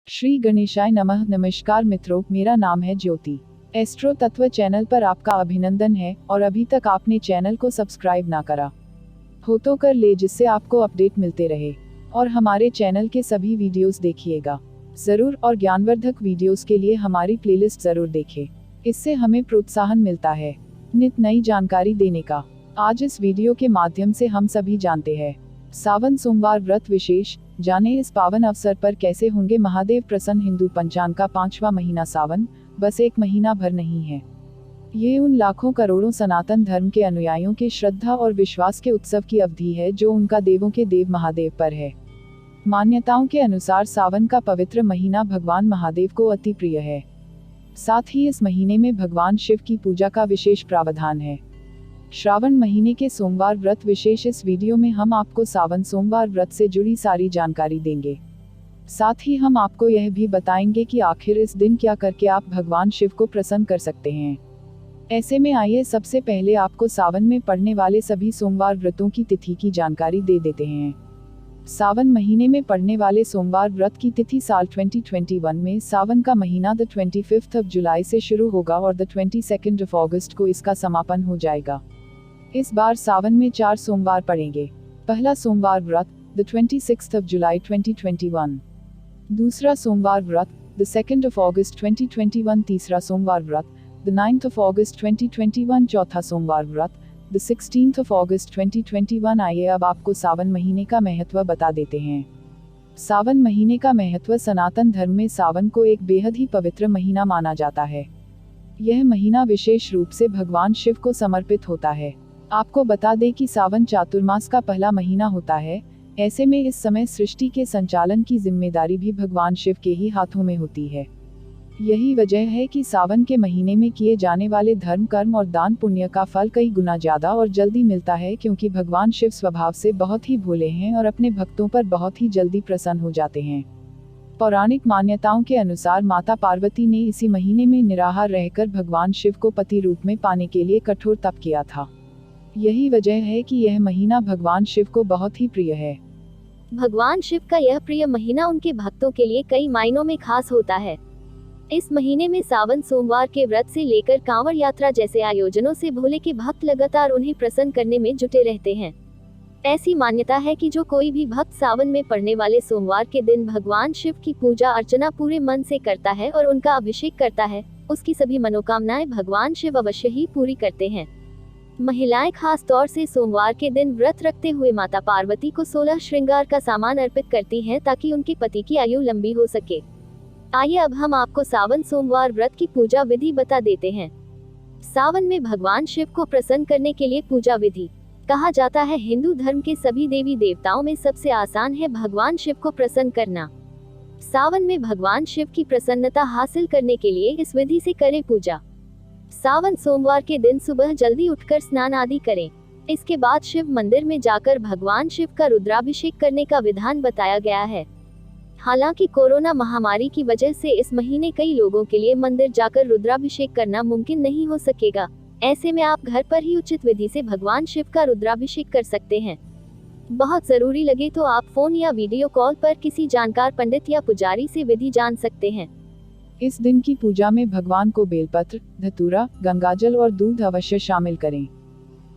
श्री गणेशाय नमः। नमस्कार मित्रों, मेरा नाम है ज्योति। एस्ट्रो तत्व चैनल पर आपका अभिनंदन है और अभी तक आपने चैनल को सब्सक्राइब ना करा हो तो कर ले, जिससे आपको अपडेट मिलते रहे। और हमारे चैनल के सभी वीडियोस देखिएगा जरूर, और ज्ञानवर्धक वीडियोस के लिए हमारी प्लेलिस्ट जरूर देखें। इससे हमें प्रोत्साहन मिलता है नित नई जानकारी देने का। आज इस वीडियो के माध्यम से हम सभी जानते हैं सावन सोमवार व्रत विशेष। जाने इस पावन अवसर पर कैसे होंगे महादेव प्रसन्न। हिंदू पंचांग का 5वां महीना सावन बस एक महीना भर नहीं है। ये उन लाखों करोड़ों सनातन धर्म के अनुयायियों के श्रद्धा और विश्वास के उत्सव की अवधि है जो उनका देवों के देव महादेव पर है। मान्यताओं के अनुसार सावन का पवित्र महीना भगवान महादेव को अति प्रिय है। साथ ही इस महीने में भगवान शिव की पूजा का विशेष प्रावधान है। श्रावण महीने के सोमवार व्रत विशेष। इस वीडियो में हम आपको सावन सोमवार व्रत से जुड़ी सारी जानकारी देंगे। साथ ही हम आपको यह भी बताएंगे कि आखिर इस दिन क्या करके आप भगवान शिव को प्रसन्न कर सकते हैं। ऐसे में आइए सबसे पहले आपको सावन में पड़ने वाले सभी सोमवार व्रतों की तिथि की जानकारी दे देते हैं। सावन महीने में पड़ने वाले सोमवार व्रत की तिथि साल 2021 में सावन का महीना द 25 जुलाई से शुरू होगा और द 22 अगस्त को इसका समापन हो जाएगा। इस बार सावन में 4 सोमवार पड़ेंगे। पहला सोमवार व्रत द 26 जुलाई 2021, दूसरा सोमवार व्रत द 2 अगस्त 2021, तीसरा सोमवार व्रत द 9 अगस्त 2021, चौथा सोमवार व्रत द 16 अगस्त 2021। आइए अब आपको सावन महीने का महत्व बता देते हैं। सावन महीने का महत्व। सनातन धर्म में सावन को एक बेहद ही पवित्र महीना माना जाता है। यह महीना विशेष रूप से भगवान शिव को समर्पित होता है। आपको बता दें कि सावन चातुर्मास का पहला महीना होता है। ऐसे में इस समय सृष्टि के संचालन की जिम्मेदारी भी भगवान शिव के ही हाथों में होती है। यही वजह है कि सावन के महीने में किए जाने वाले धर्म कर्म और दान पुण्य का फल कई गुना ज्यादा और जल्दी मिलता है, क्योंकि भगवान शिव स्वभाव से बहुत ही भोले हैं और अपने भक्तों पर बहुत ही जल्दी प्रसन्न हो जाते हैं। पौराणिक मान्यताओं के अनुसार माता पार्वती ने इसी महीने में निराहार रहकर भगवान शिव को पति रूप में पाने के लिए कठोर तप किया था। यही वजह है कि यह महीना भगवान शिव को बहुत ही प्रिय है। भगवान शिव का यह प्रिय महीना उनके भक्तों के लिए कई मायनों में खास होता है। इस महीने में सावन सोमवार के व्रत से लेकर कांवड़ यात्रा जैसे आयोजनों से भोले के भक्त लगातार उन्हें प्रसन्न करने में जुटे रहते हैं। ऐसी मान्यता है कि जो कोई भी भक्त सावन में पड़ने वाले सोमवार के दिन भगवान शिव की पूजा अर्चना पूरे मन से करता है और उनका अभिषेक करता है, उसकी सभी मनोकामनाएं भगवान शिव अवश्य ही पूरी करते हैं। महिलाएं खास तौर से सोमवार के दिन व्रत रखते हुए माता पार्वती को 16 श्रृंगार का सामान अर्पित करती हैं ताकि उनके पति की आयु लंबी हो सके। आइए अब हम आपको सावन सोमवार व्रत की पूजा विधि बता देते हैं। सावन में भगवान शिव को प्रसन्न करने के लिए पूजा विधि। कहा जाता है हिंदू धर्म के सभी देवी देवताओं में सबसे आसान है भगवान शिव को प्रसन्न करना। सावन में भगवान शिव की प्रसन्नता हासिल करने के लिए इस विधि से करें पूजा। सावन सोमवार के दिन सुबह जल्दी उठकर स्नान आदि करें। इसके बाद शिव मंदिर में जाकर भगवान शिव का रुद्राभिषेक करने का विधान बताया गया है। हालांकि कोरोना महामारी की वजह से इस महीने कई लोगों के लिए मंदिर जाकर रुद्राभिषेक करना मुमकिन नहीं हो सकेगा। ऐसे में आप घर पर ही उचित विधि से भगवान शिव का रुद्राभिषेक कर सकते हैं। बहुत जरूरी लगे तो आप फोन या वीडियो कॉल पर किसी जानकार पंडित या पुजारी से विधि जान सकते हैं। इस दिन की पूजा में भगवान को बेलपत्र, धतूरा, गंगाजल और दूध अवश्य शामिल करें।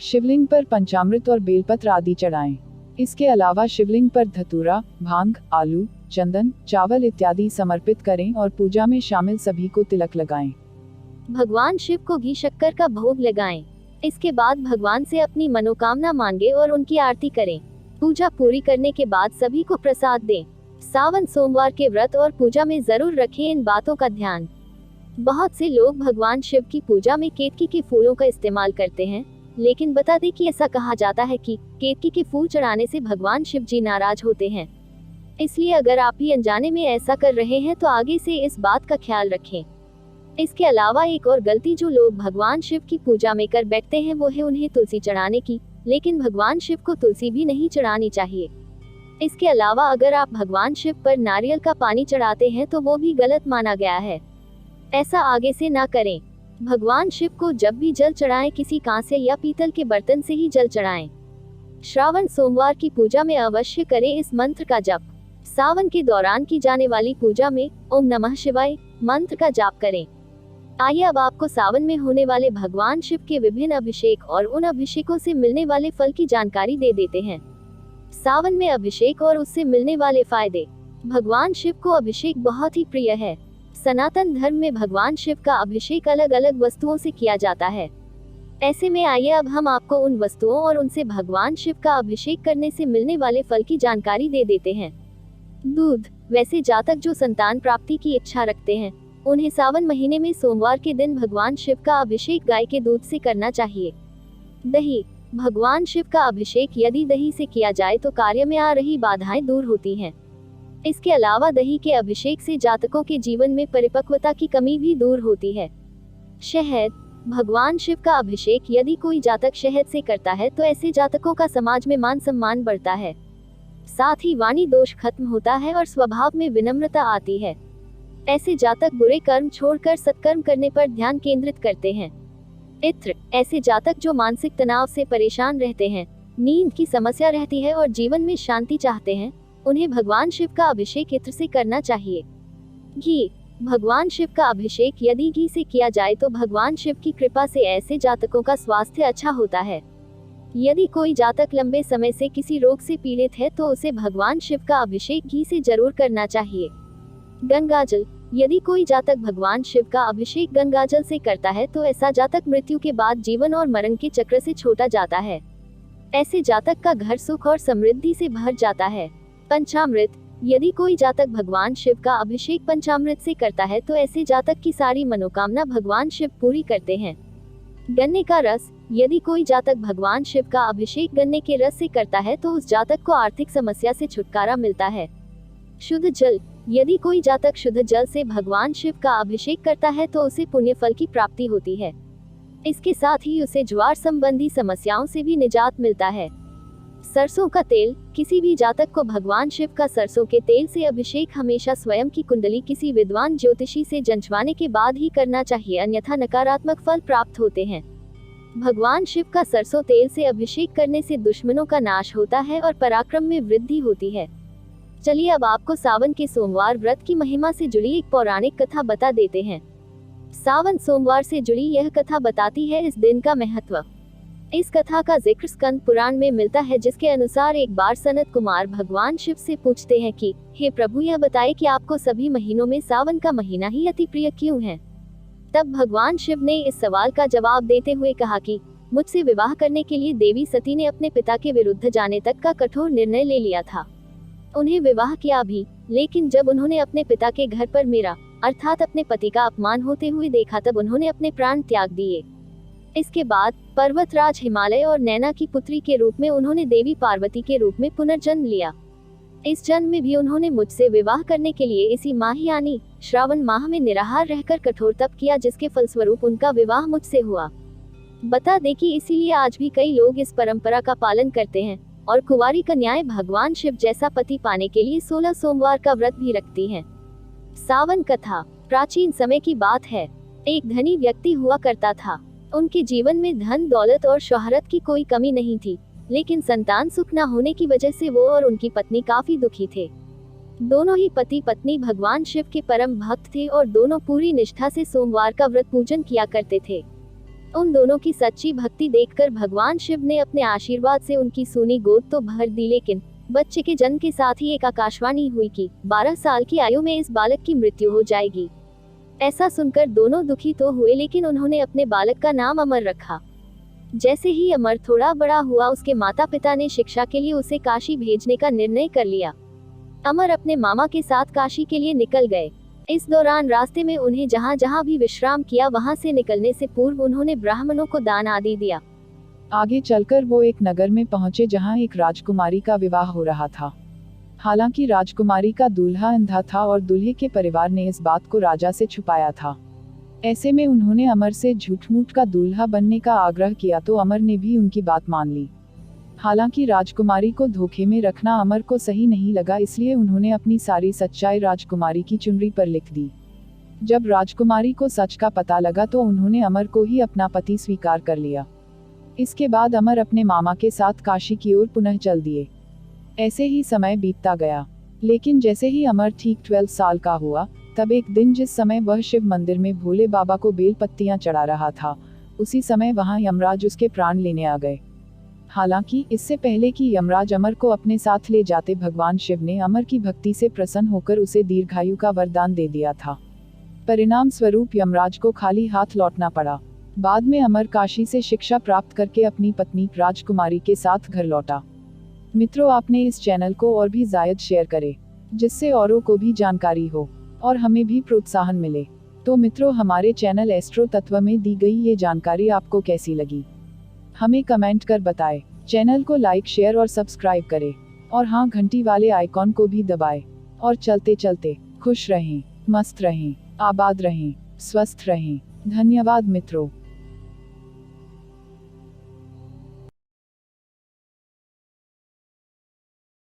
शिवलिंग पर पंचामृत और बेलपत्र आदि चढ़ाएं। इसके अलावा शिवलिंग पर धतूरा, भांग, आलू, चंदन, चावल इत्यादि समर्पित करें और पूजा में शामिल सभी को तिलक लगाएं। भगवान शिव को घी शक्कर का भोग लगाएं। इसके बाद भगवान से अपनी मनोकामना मांगे और उनकी आरती करें। पूजा पूरी करने के बाद सभी को प्रसाद दें। सावन सोमवार के व्रत और पूजा में जरूर रखें इन बातों का ध्यान। बहुत से लोग भगवान शिव की पूजा में केतकी के फूलों का इस्तेमाल करते हैं, लेकिन बता दें कि ऐसा कहा जाता है कि केतकी के फूल चढ़ाने से भगवान शिव जी नाराज होते हैं। इसलिए अगर आप भी अनजाने में ऐसा कर रहे हैं तो आगे से इस बात का ख्याल रखें। इसके अलावा एक और गलती जो लोग भगवान शिव की पूजा में कर बैठते हैं वो है उन्हें तुलसी चढ़ाने की, लेकिन भगवान शिव को तुलसी भी नहीं चढ़ानी चाहिए। इसके अलावा अगर आप भगवान शिव पर नारियल का पानी चढ़ाते हैं तो वो भी गलत माना गया है। ऐसा आगे से ना करें। भगवान शिव को जब भी जल चढ़ाएं किसी कांसे या पीतल के बर्तन से ही जल चढ़ाएं। श्रावण सोमवार की पूजा में अवश्य करें इस मंत्र का जप। सावन के दौरान की जाने वाली पूजा में ओम नमः शिवाय मंत्र का जाप करें। आइए अब आपको सावन में होने वाले भगवान शिव के विभिन्न अभिषेक और उन अभिषेकों से मिलने वाले फल की जानकारी दे देते हैं। सावन में अभिषेक और उससे मिलने वाले फायदे। भगवान शिव को अभिषेक बहुत ही प्रिय है। सनातन धर्म में भगवान शिव का अभिषेक अलग अलग वस्तुओं से किया जाता है। ऐसे में आइए अब हम आपको उन वस्तुओं और उनसे भगवान शिव का अभिषेक करने से मिलने वाले फल की जानकारी दे देते हैं। दूध। वैसे जातक जो संतान प्राप्ति की इच्छा रखते हैं उन्हें सावन महीने में सोमवार के दिन भगवान शिव का अभिषेक गाय के दूध से करना चाहिए। दही। भगवान शिव का अभिषेक यदि दही से किया जाए तो कार्य में आ रही बाधाएं दूर होती हैं। इसके अलावा दही के अभिषेक से जातकों के जीवन में परिपक्वता की कमी भी दूर होती है। शहद। भगवान शिव का अभिषेक यदि कोई जातक शहद से करता है तो ऐसे जातकों का समाज में मान सम्मान बढ़ता है, साथ ही वाणी दोष खत्म होता है और स्वभाव में विनम्रता आती है। ऐसे जातक बुरे कर्म छोड़कर सत्कर्म करने पर ध्यान केंद्रित करते हैं। इत्र। ऐसे जातक जो मानसिक तनाव से परेशान रहते हैं, नींद की समस्या रहती है और जीवन में शांति चाहते हैं, उन्हें भगवान शिव का अभिषेक इत्र से करना चाहिए। घी। भगवान शिव का अभिषेक यदि घी से किया जाए तो भगवान शिव की कृपा से ऐसे जातकों का स्वास्थ्य अच्छा होता है। यदि कोई जातक लंबे समय से किसी रोग से पीड़ित है तो उसे भगवान शिव का अभिषेक घी से जरूर करना चाहिए। गंगाजल। यदि कोई जातक भगवान शिव का अभिषेक गंगाजल से करता है तो ऐसा जातक मृत्यु के बाद जीवन और मरण के चक्र से छूटा जाता है। ऐसे जातक का घर सुख और समृद्धि से भर जाता है। पंचामृत। यदि कोई जातक भगवान शिव का अभिषेक पंचामृत से करता है तो ऐसे जातक की सारी मनोकामना भगवान शिव पूरी करते हैं। गन्ने का रस। यदि कोई जातक भगवान शिव का अभिषेक गन्ने के रस से करता है तो उस जातक को आर्थिक समस्या से छुटकारा मिलता है। शुद्ध जल। यदि कोई जातक शुद्ध जल से भगवान शिव का अभिषेक करता है तो उसे पुण्य फल की प्राप्ति होती है। इसके साथ ही उसे ज्वार संबंधी समस्याओं से भी निजात मिलता है। सरसों का तेल। किसी भी जातक को भगवान शिव का सरसों के तेल से अभिषेक हमेशा स्वयं की कुंडली किसी विद्वान ज्योतिषी से जंचवाने के बाद ही करना चाहिए, अन्यथा नकारात्मक फल प्राप्त होते हैं। भगवान शिव का सरसों तेल से अभिषेक करने से दुश्मनों का नाश होता है और पराक्रम में वृद्धि होती है। चलिए अब आपको सावन के सोमवार व्रत की महिमा से जुड़ी एक पौराणिक कथा बता देते हैं। सावन सोमवार से जुड़ी यह कथा बताती है इस दिन का महत्व। इस कथा का जिक्र स्कंद पुराण में मिलता है, जिसके अनुसार एक बार सनत कुमार भगवान शिव से पूछते हैं कि हे प्रभु, यह बताए कि आपको सभी महीनों में सावन का महीना ही अति प्रिय क्यों है। तब भगवान शिव ने इस सवाल का जवाब देते हुए कहा कि मुझसे विवाह करने के लिए देवी सती ने अपने पिता के विरुद्ध जाने तक का कठोर निर्णय ले लिया था। उन्हें विवाह किया भी, लेकिन जब उन्होंने अपने पिता के घर पर मेरा अर्थात अपने पति का अपमान होते हुए देखा तब उन्होंने अपने प्राण त्याग दिए। इसके बाद पर्वतराज हिमालय और नैना की पुत्री के रूप में उन्होंने देवी पार्वती के रूप में पुनर्जन्म लिया। इस जन्म में भी उन्होंने मुझसे विवाह करने के लिए इसी माह यानी श्रावण माह में निराहार रहकर कठोर तप किया, जिसके फलस्वरूप उनका विवाह मुझसे हुआ। बता दें कि इसीलिए आज भी कई लोग इस परंपरा का पालन करते हैं और कुंवारी कन्याएं भगवान शिव जैसा पति पाने के लिए 16 सोमवार का व्रत भी रखती हैं। सावन कथा। प्राचीन समय की बात है। एक धनी व्यक्ति हुआ करता था। उनके जीवन में धन दौलत और शोहरत की कोई कमी नहीं थी, लेकिन संतान सुख न होने की वजह से वो और उनकी पत्नी काफी दुखी थे। दोनों ही पति पत्नी भगवान शिव के परम भक्त थे और दोनों पूरी निष्ठा से सोमवार का व्रत पूजन किया करते थे। उन दोनों की सच्ची भक्ति देखकर भगवान शिव ने अपने आशीर्वाद से उनकी सूनी गोद तो भर दी, लेकिन बच्चे के जन्म के साथ ही एक आकाशवाणी हुई कि 12 साल की आयु में इस बालक की मृत्यु हो जाएगी। ऐसा सुनकर दोनों दुखी तो हुए, लेकिन उन्होंने अपने बालक का नाम अमर रखा। जैसे ही अमर थोड़ा बड़ा हुआ, उसके माता पिता ने शिक्षा के लिए उसे काशी भेजने का निर्णय कर लिया। अमर अपने मामा के साथ काशी के लिए निकल गए। इस दौरान रास्ते में उन्हें जहाँ जहाँ भी विश्राम किया, वहाँ से निकलने से पूर्व उन्होंने ब्राह्मणों को दान आदि दिया। आगे चलकर वो एक नगर में पहुंचे जहाँ एक राजकुमारी का विवाह हो रहा था। हालांकि राजकुमारी का दूल्हा अंधा था और दूल्हे के परिवार ने इस बात को राजा से छुपाया था। ऐसे में उन्होंने अमर से झूठ-मूठ का दूल्हा बनने का आग्रह किया तो अमर ने भी उनकी बात मान ली। हालांकि राजकुमारी को धोखे में रखना अमर को सही नहीं लगा, इसलिए उन्होंने अपनी सारी सच्चाई राजकुमारी की चुनरी पर लिख दी। जब राजकुमारी को सच का पता लगा तो उन्होंने अमर को ही अपना पति स्वीकार कर लिया। इसके बाद अमर अपने मामा के साथ काशी की ओर पुनः चल दिए। ऐसे ही समय बीतता गया। लेकिन जैसे ही अमर ठीक 12 साल का हुआ, तब एक दिन जिस समय वह शिव मंदिर में भोले बाबा को बेल पत्तियां चढ़ा रहा था, उसी समय वहां यमराज उसके प्राण लेने आ गए। हालांकि इससे पहले कि यमराज अमर को अपने साथ ले जाते, भगवान शिव ने अमर की भक्ति से प्रसन्न होकर उसे दीर्घायु का वरदान दे दिया था। परिणाम स्वरूप यमराज को खाली हाथ लौटना पड़ा। बाद में अमर काशी से शिक्षा प्राप्त करके अपनी पत्नी राजकुमारी के साथ घर लौटा। मित्रों, आपने इस चैनल को और भी ज़्यादा शेयर करें, जिससे औरों को भी जानकारी हो और हमें भी प्रोत्साहन मिले। तो मित्रों, हमारे चैनल एस्ट्रो तत्व में दी गई ये जानकारी आपको कैसी लगी, हमें कमेंट कर बताएं। चैनल को लाइक, शेयर और सब्सक्राइब करें, और हाँ, घंटी वाले आइकॉन को भी दबाएं। और चलते चलते खुश रहें, मस्त रहें, आबाद रहें, स्वस्थ रहें। धन्यवाद मित्रों।